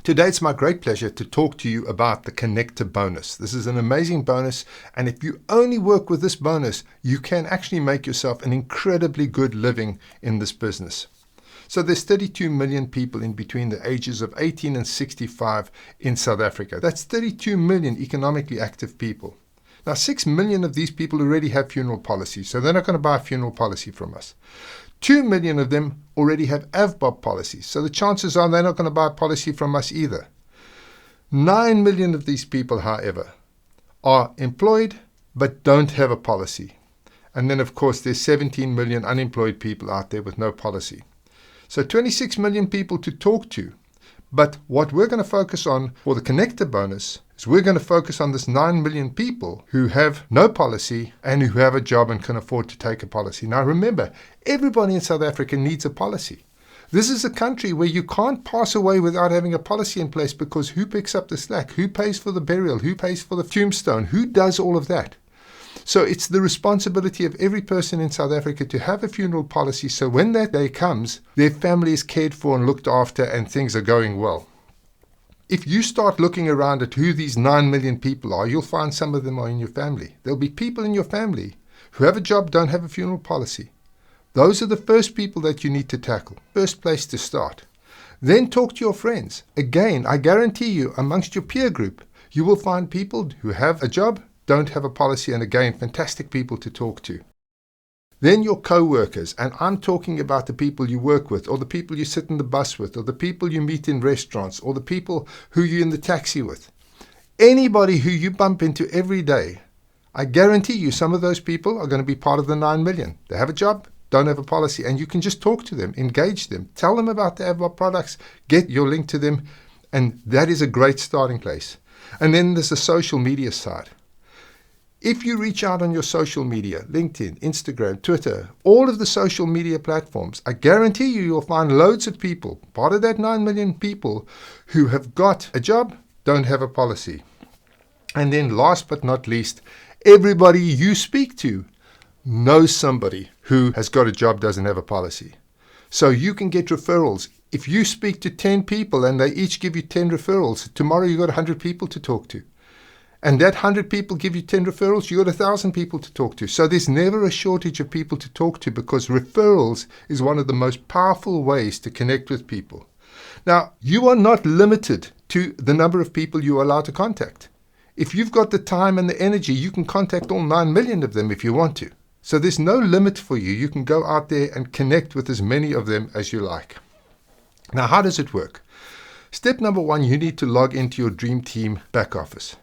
Today it's my great pleasure to talk to you about the Connector bonus. This is an amazing bonus, and if you only work with this bonus, you can actually make yourself an incredibly good living in this business. So there's 32 million people in between the ages of 18 and 65 in South Africa. That's 32 million economically active people. Now 6 million of these people already have funeral policies, so they're not going to buy a funeral policy from us. 2 million of them already have AVBOB policies, so the chances are they're not going to buy a policy from us either. 9 million of these people, however, are employed but don't have a policy. And then, of course, there's 17 million unemployed people out there with no policy. So 26 million people to talk to. But what we're going to focus on for the Connector bonus is we're going to focus on this 9 million people who have no policy and who have a job and can afford to take a policy. Now remember, everybody in South Africa needs a policy. This is a country where you can't pass away without having a policy in place, because who picks up the slack? Who pays for the burial? Who pays for the tombstone? Who does all of that? So it's the responsibility of every person in South Africa to have a funeral policy, so when that day comes, their family is cared for and looked after and things are going well. If you start looking around at who these 9 million people are, you'll find some of them are in your family. There'll be people in your family who have a job, don't have a funeral policy. Those are the first people that you need to tackle. First place to start. Then talk to your friends. Again, I guarantee you, amongst your peer group, you will find people who have a job, don't have a policy, and again, fantastic people to talk to. Then your co-workers, and I'm talking about the people you work with, or the people you sit in the bus with, or the people you meet in restaurants, or the people who you're in the taxi with. Anybody who you bump into every day, I guarantee you some of those people are going to be part of the 9 million. They have a job, don't have a policy, and you can just talk to them, engage them, tell them about the AVBOB products, get your link to them, and that is a great starting place. And then there's the social media side. If you reach out on your social media, LinkedIn, Instagram, Twitter, all of the social media platforms, I guarantee you'll find loads of people, part of that 9 million people, who have got a job, don't have a policy. And then last but not least, everybody you speak to knows somebody who has got a job, doesn't have a policy. So you can get referrals. If you speak to 10 people and they each give you 10 referrals, tomorrow you've got 100 people to talk to. And that 100 people give you 10 referrals, you got 1,000 people to talk to. So there's never a shortage of people to talk to, because referrals is one of the most powerful ways to connect with people. Now, you are not limited to the number of people you are allowed to contact. If you've got the time and the energy, you can contact all 9 million of them if you want to. So there's no limit for you. You can go out there and connect with as many of them as you like. Now, how does it work? Step number 1, you need to log into your Dream Team back office.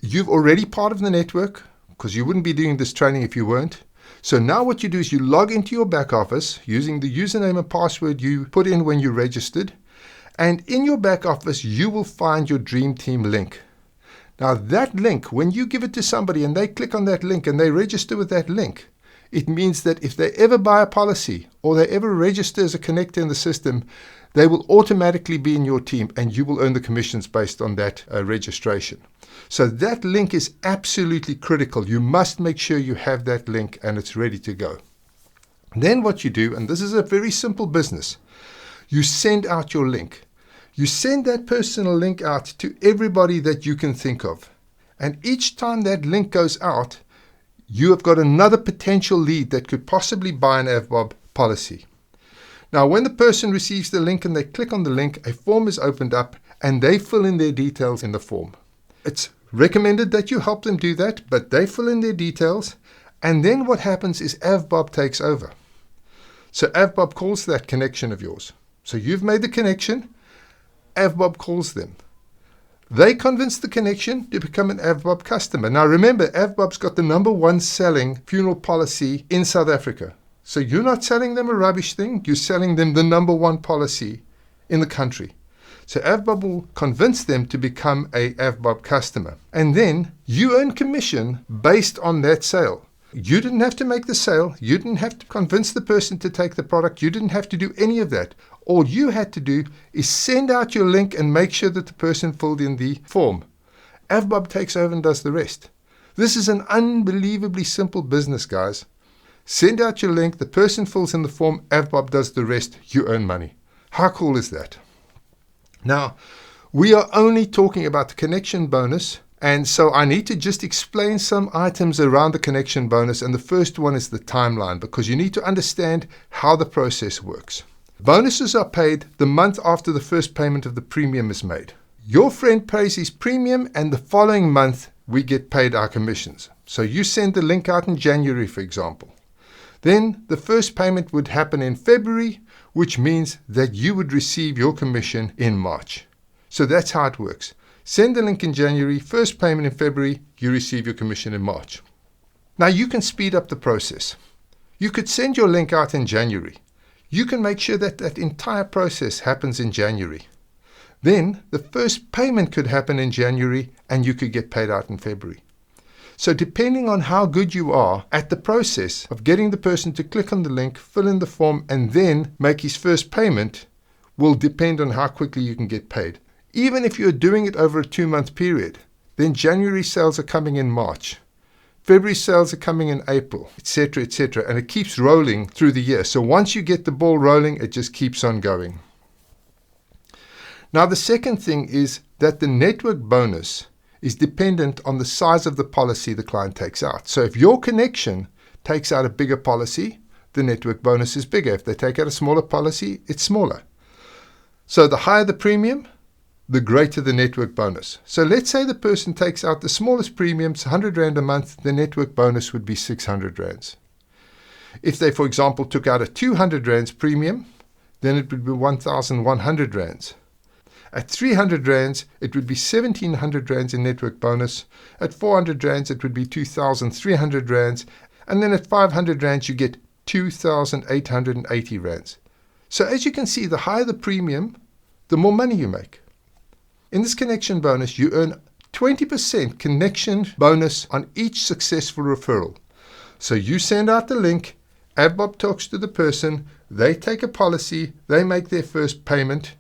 You've already part of the network, because you wouldn't be doing this training if you weren't. So now what you do is you log into your back office using the username and password you put in when you registered. And in your back office, you will find your Dream Team link. Now that link, when you give it to somebody and they click on that link and they register with that link, it means that if they ever buy a policy or they ever register as a connector in the system, they will automatically be in your team and you will earn the commissions based on that registration. So that link is absolutely critical. You must make sure you have that link and it's ready to go. Then what you do, and this is a very simple business, you send out your link. You send that personal link out to everybody that you can think of. And each time that link goes out, you have got another potential lead that could possibly buy an AVBOB policy. Now, when the person receives the link and they click on the link, a form is opened up and they fill in their details in the form. It's recommended that you help them do that, but they fill in their details, and then what happens is AVBOB takes over. So AVBOB calls that connection of yours. So you've made the connection, AVBOB calls them. They convince the connection to become an AVBOB customer. Now remember, AVBOB's got the #1 selling funeral policy in South Africa. So you're not selling them a rubbish thing, you're selling them the #1 policy in the country. So AVBOB will convince them to become a AVBOB customer. And then you earn commission based on that sale. You didn't have to make the sale. You didn't have to convince the person to take the product. You didn't have to do any of that. All you had to do is send out your link and make sure that the person filled in the form. AVBOB takes over and does the rest. This is an unbelievably simple business, guys. Send out your link, the person fills in the form, AVBOB does the rest, you earn money. How cool is that? Now, We are only talking about the connection bonus, and so I need to just explain some items around the connection bonus, and the first one is the timeline, because you need to understand how the process works. Bonuses are paid the month after the first payment of the premium is made. Your friend pays his premium, and the following month we get paid our commissions. So you send the link out in January, for example. Then the first payment would happen in February, which means that you would receive your commission in March. So that's how it works. Send the link in January, first payment in February, you receive your commission in March. Now you can speed up the process. You could send your link out in January. You can make sure that that entire process happens in January. Then the first payment could happen in January and you could get paid out in February. So depending on how good you are at the process of getting the person to click on the link, fill in the form, and then make his first payment will depend on how quickly you can get paid. Even if you're doing it over a 2-month period, then January sales are coming in March. February sales are coming in April, etc., etc. And it keeps rolling through the year. So once you get the ball rolling, it just keeps on going. Now the second thing is that the network bonus is dependent on the size of the policy the client takes out. So if your connection takes out a bigger policy, the network bonus is bigger. If they take out a smaller policy, it's smaller. So the higher the premium, the greater the network bonus. So let's say the person takes out the smallest premiums, 100 Rand a month, the network bonus would be 600 Rands. If they, for example, took out a 200 Rands premium, then it would be 1,100 Rands. At 300 Rands, it would be 1,700 Rands in network bonus. At 400 Rands, it would be 2,300 Rands. And then at 500 Rands, you get 2,880 Rands. So as you can see, the higher the premium, the more money you make. In this connection bonus, you earn 20% connection bonus on each successful referral. So you send out the link, AVBOB talks to the person, they take a policy, they make their first payment,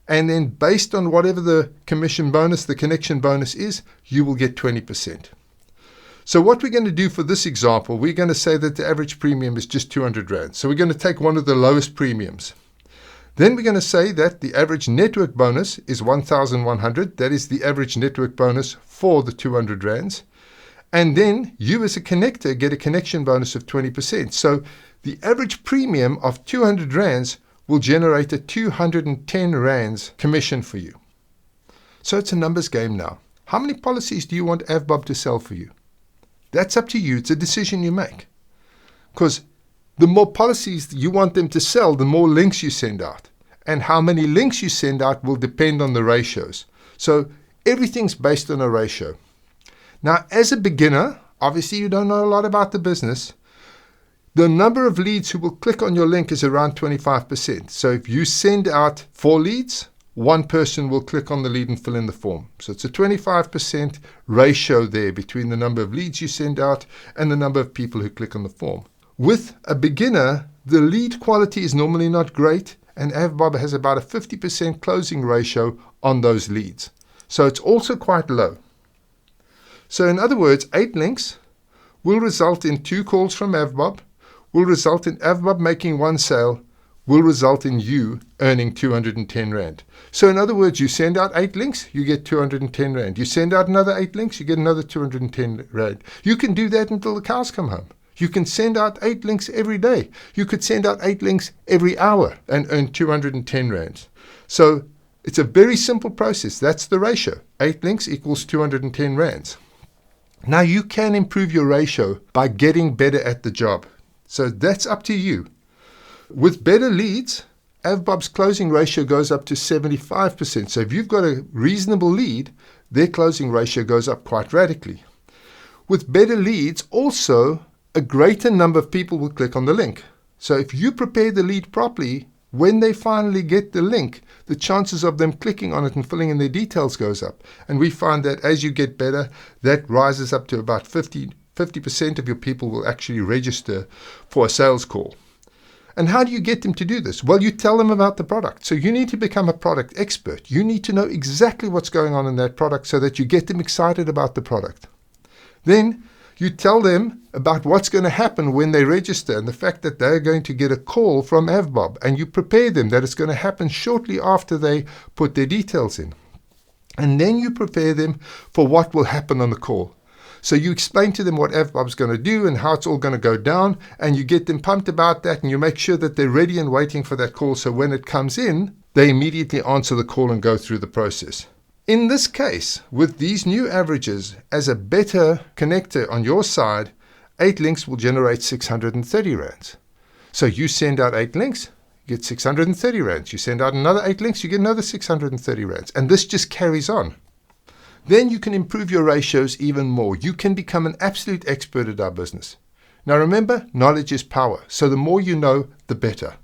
and then based on whatever the commission bonus, the connection bonus is, you will get 20%. So what we're going to do for this example, we're going to say that the average premium is just 200 Rand. So we're going to take one of the lowest premiums. Then we're going to say that the average network bonus is 1,100. That is the average network bonus for the 200 Rands. And then you as a connector get a connection bonus of 20%. So the average premium of 200 Rands will generate a 210 Rands commission for you. So it's a numbers game now. How many policies do you want AVBOB to sell for you? That's up to you. It's a decision you make. Because the more policies you want them to sell, the more links you send out. And how many links you send out will depend on the ratios. So everything's based on a ratio. Now, as a beginner, obviously you don't know a lot about the business. The number of leads who will click on your link is around 25%. So if you send out 4 leads, 1 person will click on the lead and fill in the form. So it's a 25% ratio there between the number of leads you send out and the number of people who click on the form. With a beginner, the lead quality is normally not great, and AVBOB has about a 50% closing ratio on those leads. So it's also quite low. So in other words, 8 links will result in 2 calls from AVBOB, will result in AVBOB making 1 sale, will result in you earning 210 Rand. So in other words, you send out 8 links, you get 210 Rand. You send out another 8 links, you get another 210 Rand. You can do that until the cows come home. You can send out 8 links every day. You could send out 8 links every hour and earn 210 Rands. So it's a very simple process. That's the ratio. 8 links equals 210 Rands. Now you can improve your ratio by getting better at the job. So that's up to you. With better leads, AVBOB's closing ratio goes up to 75%. So if you've got a reasonable lead, their closing ratio goes up quite radically. With better leads, also, a greater number of people will click on the link. So if you prepare the lead properly, when they finally get the link, the chances of them clicking on it and filling in their details goes up. And we find that as you get better, that rises up to about 50% of your people will actually register for a sales call. And how do you get them to do this? Well, you tell them about the product. So you need to become a product expert. You need to know exactly what's going on in that product so that you get them excited about the product. Then you tell them about what's going to happen when they register and the fact that they're going to get a call from AVBOB, and you prepare them that it's going to happen shortly after they put their details in. And then you prepare them for what will happen on the call. So you explain to them what AVBOB's going to do and how it's all going to go down, and you get them pumped about that, and you make sure that they're ready and waiting for that call, so when it comes in, they immediately answer the call and go through the process. In this case, with these new averages, as a better connector on your side, 8 links will generate 630 rands. So you send out 8 links, you get 630 rands. You send out another 8 links, you get another 630 rands. And this just carries on. Then you can improve your ratios even more. You can become an absolute expert at our business. Now remember, knowledge is power. So the more you know, the better.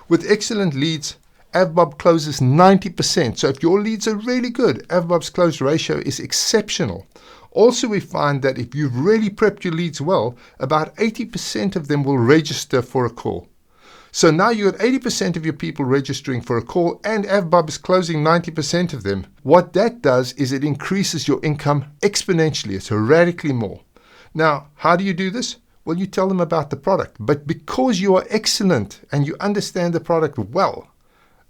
With excellent leads, AVBOB closes 90%. So if your leads are really good, AVBOB's close ratio is exceptional. Also, we find that if you've really prepped your leads well, about 80% of them will register for a call. So now you've got 80% of your people registering for a call, and AVBOB is closing 90% of them. What that does is it increases your income exponentially. It's radically more. Now, how do you do this? Well, you tell them about the product. But because you are excellent and you understand the product well,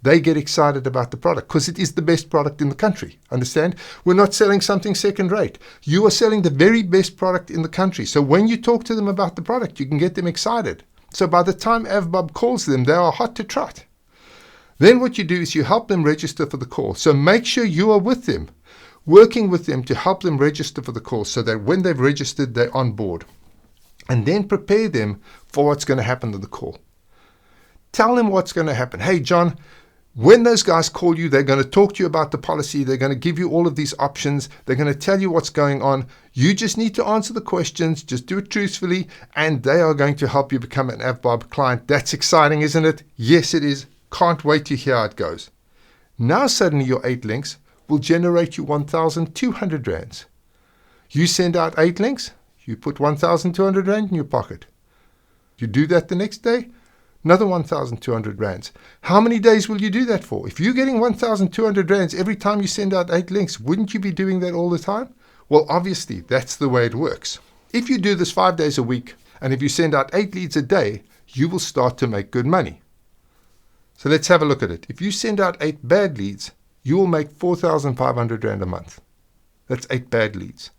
they get excited about the product because it is the best product in the country. Understand? We're not selling something second rate. You are selling the very best product in the country. So when you talk to them about the product, you can get them excited. So by the time AVBOB calls them, they are hot to trot. Then what you do is you help them register for the call. So make sure you are with them, working with them to help them register for the call so that when they've registered, they're on board. And then prepare them for what's going to happen to the call. Tell them what's going to happen. Hey, John, when those guys call you, they're going to talk to you about the policy. They're going to give you all of these options. They're going to tell you what's going on. You just need to answer the questions. Just do it truthfully, and they are going to help you become an AVBOB client. That's exciting, isn't it? Yes, it is. Can't wait to hear how it goes. Now suddenly your 8 links will generate you 1,200 rands. You send out 8 links, you put 1,200 rand in your pocket. You do that the next day, another 1,200 rands. How many days will you do that for? If you're getting 1,200 rands every time you send out 8 links, wouldn't you be doing that all the time? Well, obviously, that's the way it works. If you do this 5 days a week, and if you send out 8 leads a day, you will start to make good money. So let's have a look at it. If you send out 8 bad leads, you will make 4,500 rand a month. That's 8 bad leads.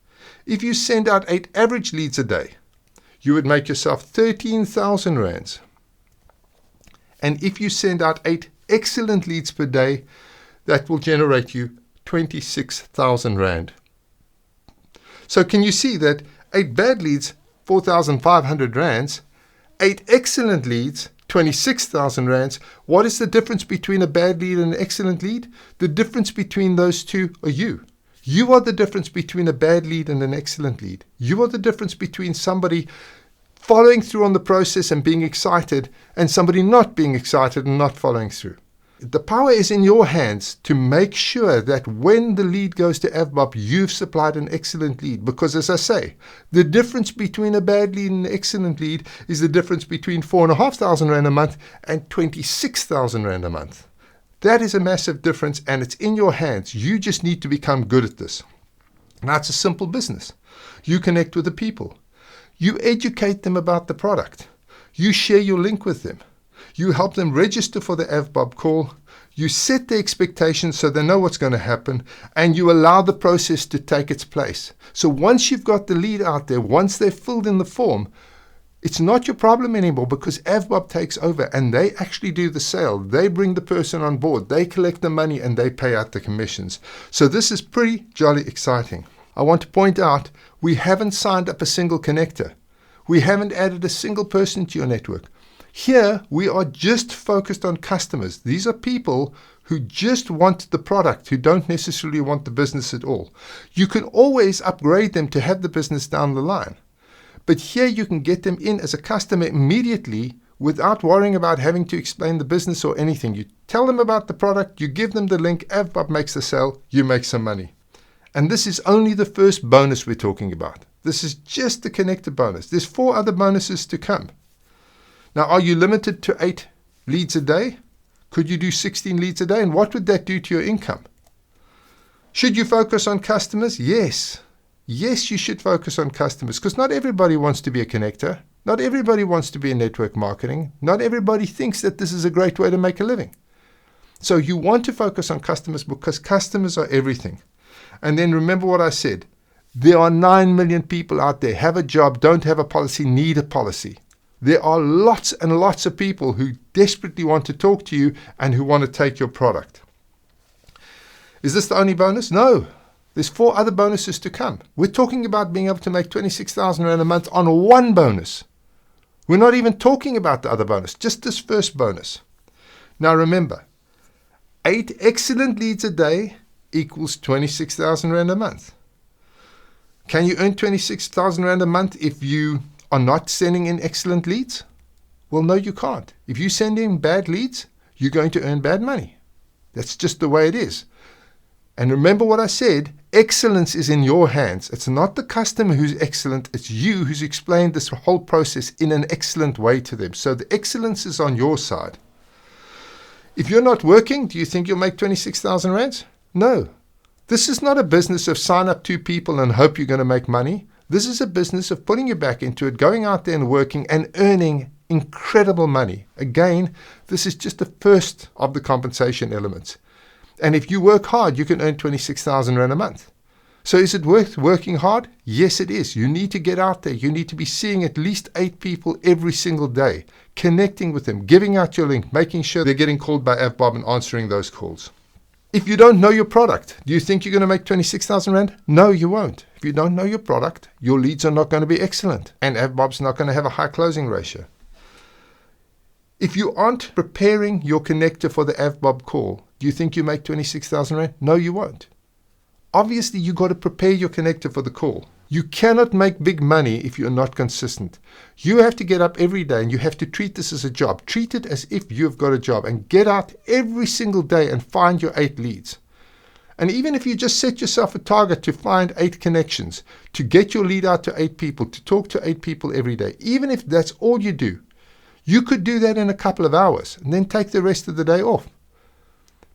If you send out 8 average leads a day, you would make yourself 13,000 rands. And if you send out 8 excellent leads per day, that will generate you 26,000 rand. So can you see that 8 bad leads, 4,500 rands, 8 excellent leads, 26,000 rands. What is the difference between a bad lead and an excellent lead? The difference between those two are you. You are the difference between a bad lead and an excellent lead. You are the difference between somebody following through on the process and being excited and somebody not being excited and not following through. The power is in your hands to make sure that when the lead goes to AVBOB, you've supplied an excellent lead. Because as I say, the difference between a bad lead and an excellent lead is the difference between 4,500 rand a month and 26,000 rand a month. That is a massive difference, and it's in your hands. You just need to become good at this. Now, it's a simple business. You connect with the people. You educate them about the product. You share your link with them. You help them register for the AVBOB call. You set the expectations so they know what's going to happen, and you allow the process to take its place. So once you've got the lead out there, once they've filled in the form, it's not your problem anymore because AVBOB takes over and they actually do the sale. They bring the person on board. They collect the money and they pay out the commissions. So this is pretty jolly exciting. I want to point out we haven't signed up a single connector. We haven't added a single person to your network. Here, we are just focused on customers. These are people who just want the product, who don't necessarily want the business at all. You can always upgrade them to have the business down the line. But here you can get them in as a customer immediately without worrying about having to explain the business or anything. You tell them about the product, you give them the link, AVBOB makes the sale, you make some money. And this is only the first bonus we're talking about. This is just the connector bonus. There's 4 other bonuses to come. Now, are you limited to 8 leads a day? Could you do 16 leads a day? And what would that do to your income? Should you focus on customers? Yes. Yes, you should focus on customers because not everybody wants to be a connector. Not everybody wants to be in network marketing. Not everybody thinks that this is a great way to make a living. So you want to focus on customers because customers are everything. And then remember what I said. There are 9 million people out there, have a job, don't have a policy, need a policy. There are lots and lots of people who desperately want to talk to you and who want to take your product. Is this the only bonus? No. There's 4 other bonuses to come. We're talking about being able to make 26,000 Rand a month on one bonus. We're not even talking about the other bonus, just this first bonus. Now remember, 8 excellent leads a day equals 26,000 Rand a month. Can you earn 26,000 Rand a month if you are not sending in excellent leads? Well, no, you can't. If you send in bad leads, you're going to earn bad money. That's just the way it is. And remember what I said, excellence is in your hands. It's not the customer who's excellent, it's you who's explained this whole process in an excellent way to them. So the excellence is on your side. If you're not working, do you think you'll make 26,000 Rands? No. This is not a business of sign up 2 people and hope you're going to make money. This is a business of putting your back into it, going out there and working and earning incredible money. Again, this is just the first of the compensation elements. And if you work hard, you can earn 26,000 Rand a month. So is it worth working hard? Yes, it is. You need to get out there. You need to be seeing at least 8 people every single day, connecting with them, giving out your link, making sure they're getting called by AVBOB and answering those calls. If you don't know your product, do you think you're going to make 26,000 Rand? No, you won't. If you don't know your product, your leads are not going to be excellent and AVBOB's not going to have a high closing ratio. If you aren't preparing your connector for the AVBOB call, do you think you make 26,000 Rand? No, you won't. Obviously, you got to prepare your connector for the call. You cannot make big money if you're not consistent. You have to get up every day and you have to treat this as a job. Treat it as if you've got a job and get out every single day and find your 8 leads. And even if you just set yourself a target to find 8 connections, to get your lead out to 8 people, to talk to 8 people every day, even if that's all you do, you could do that in a couple of hours and then take the rest of the day off.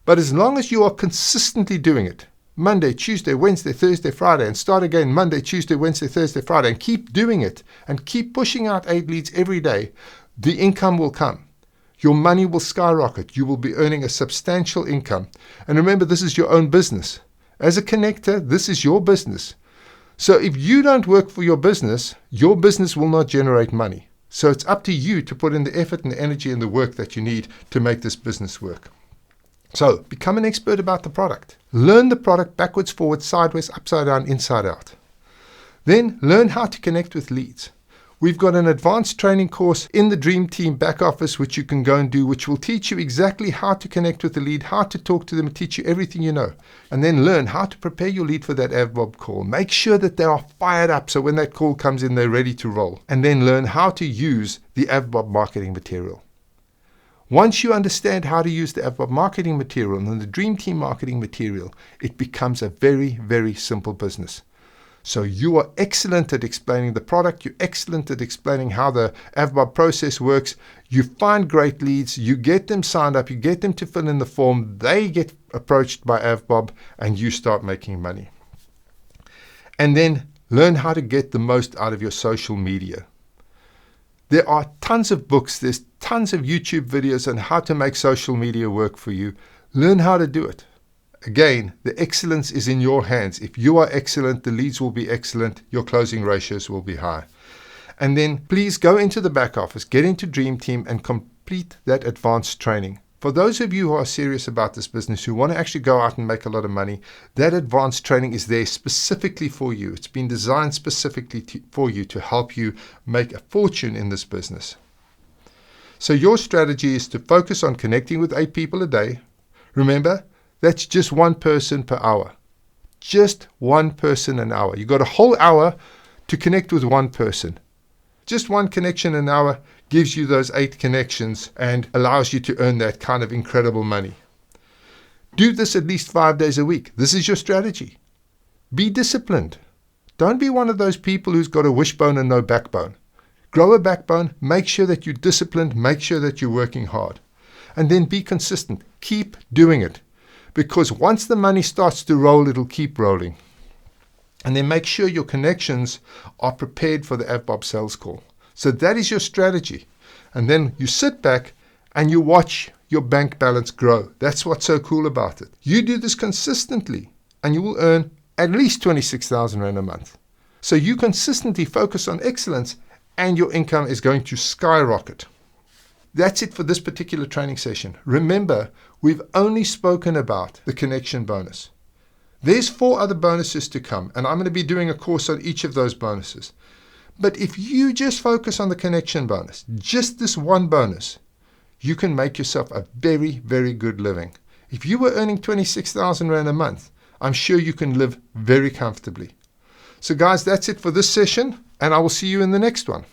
But as long as you are consistently doing it, Monday, Tuesday, Wednesday, Thursday, Friday, and start again Monday, Tuesday, Wednesday, Thursday, Friday, and keep doing it and keep pushing out 8 leads every day, the income will come. Your money will skyrocket. You will be earning a substantial income. And remember, this is your own business. As a connector, this is your business. So if you don't work for your business will not generate money. So it's up to you to put in the effort and the energy and the work that you need to make this business work. So become an expert about the product. Learn the product backwards, forwards, sideways, upside down, inside out. Then learn how to connect with leads. We've got an advanced training course in the Dream Team back office which you can go and do, which will teach you exactly how to connect with the lead, how to talk to them, and teach you everything you know. And then learn how to prepare your lead for that AVBOB call. Make sure that they are fired up so when that call comes in, they're ready to roll. And then learn how to use the AVBOB marketing material. Once you understand how to use the AVBOB marketing material and the Dream Team marketing material, it becomes a very, very simple business. So you are excellent at explaining the product, you're excellent at explaining how the AVBOB process works, you find great leads, you get them signed up, you get them to fill in the form, they get approached by AVBOB, and you start making money. And then learn how to get the most out of your social media. There are tons of books, there's tons of YouTube videos on how to make social media work for you. Learn how to do it. Again, the excellence is in your hands. If you are excellent, the leads will be excellent, your closing ratios will be high. And then please go into the back office, get into Dream Team and complete that advanced training. For those of you who are serious about this business, who want to actually go out and make a lot of money, that advanced training is there specifically for you. It's been designed specifically for you to help you make a fortune in this business. So your strategy is to focus on connecting with 8 people a day. Remember, that's just 1 person per hour. Just 1 person an hour. You've got a whole hour to connect with 1 person. Just 1 connection an hour gives you those 8 connections and allows you to earn that kind of incredible money. Do this at least 5 days a week. This is your strategy. Be disciplined. Don't be one of those people who's got a wishbone and no backbone. Grow a backbone, make sure that you're disciplined, make sure that you're working hard. And then be consistent. Keep doing it. Because once the money starts to roll, it'll keep rolling. And then make sure your connections are prepared for the AVBOB sales call. So that is your strategy. And then you sit back and you watch your bank balance grow. That's what's so cool about it. You do this consistently and you will earn at least 26,000 Rand a month. So you consistently focus on excellence and your income is going to skyrocket. That's it for this particular training session. Remember, we've only spoken about the connection bonus. There's 4 other bonuses to come, and I'm going to be doing a course on each of those bonuses. But if you just focus on the connection bonus, just this one bonus, you can make yourself a very, very good living. If you were earning 26,000 Rand a month, I'm sure you can live very comfortably. So guys, that's it for this session, and I will see you in the next one.